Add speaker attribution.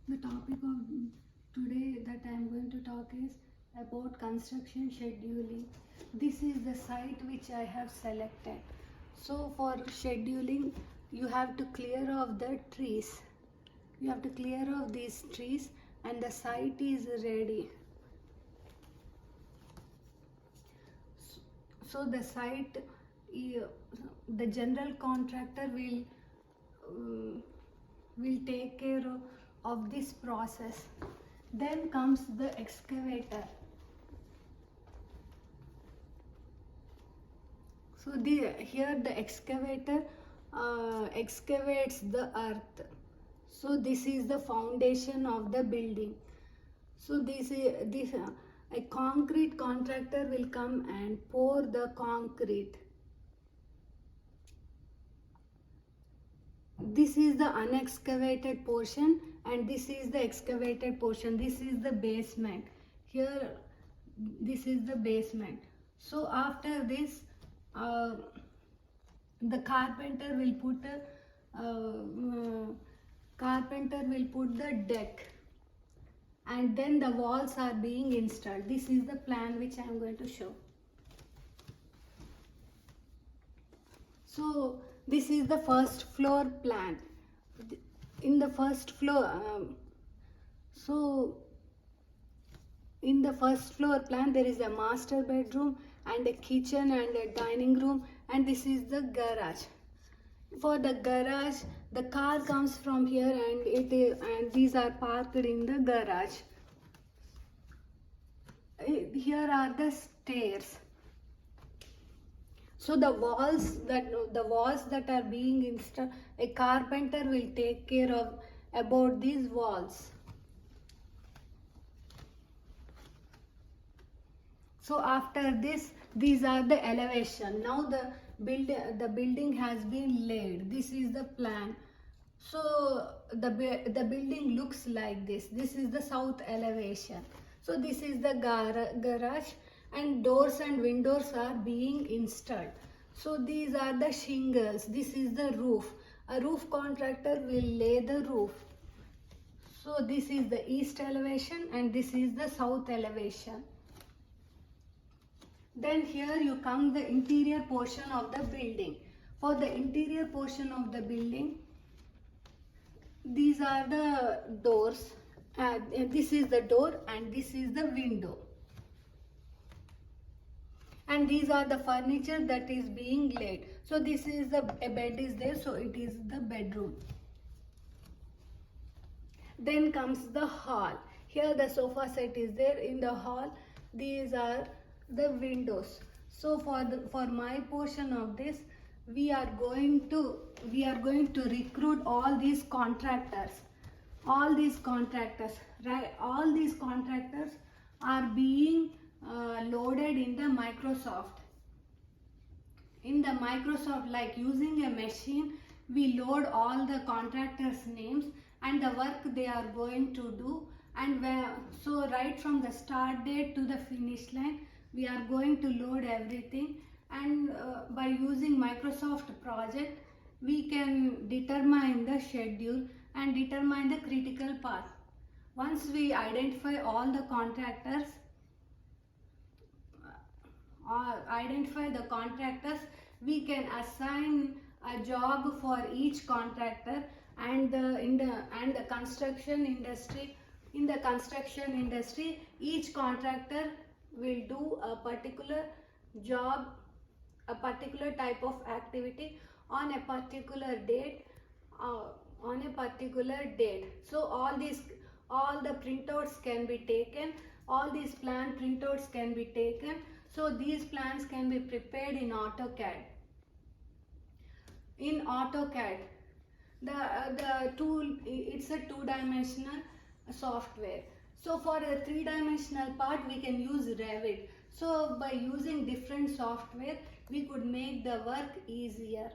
Speaker 1: The topic of today that I am going to talk is about construction scheduling. This is the site which I have selected. So for scheduling, you have to clear off the trees. You have to clear off these trees and the site is ready. So the site, the general contractor will take care of this process. Then comes the excavator. So here the excavator excavates the earth. So this is the foundation of the building. So a concrete contractor will come and pour the concrete. This is the unexcavated portion and this is the excavated portion. This is the basement. Here this is the basement. So after this the carpenter will put the deck, and then the walls are being installed. This is the plan which I am going to show. So this is the first floor plan. In the first floor, in the first floor plan there is a master bedroom and a kitchen and a dining room, and this is the garage. For the garage, the car comes from here and these are parked in the garage. Here are the stairs. So the walls that are being installed, a carpenter will take care of about these walls. So after this, these are the elevation. Now the building has been laid. This is the plan. So the building looks like this. This is the south elevation. So this is the garage, and doors and windows are being installed. So these are the shingles. This is the roof. A roof contractor will lay the roof. So this is the east elevation and this is the south elevation. Then here you come the interior portion of the building. For the interior portion of the building, these are the doors. This is the door and this is the window. And these are the furniture that is being laid. So this is a bed is there, so it is the bedroom. Then comes the hall. Here the sofa set is there. In the hall, these are the windows. So for my portion of this, we are going to recruit all these contractors. All these contractors are being loaded in the Microsoft. In the Microsoft, like using a machine, we load all the contractors' names and the work they are going to do. And so right from the start date to the finish line, we are going to load everything. And by using Microsoft project, we can determine the schedule and determine the critical path. Once we identify all the contractors, we can assign a job for each contractor, and in the construction industry. In the construction industry, each contractor will do a particular job, a particular type of activity on a particular date. So all the printouts can be taken. All these plan printouts can be taken. So these plans can be prepared in AutoCAD. In AutoCAD, the tool, it's a two-dimensional software. So for a three-dimensional part, we can use Revit. So by using different software, we could make the work easier.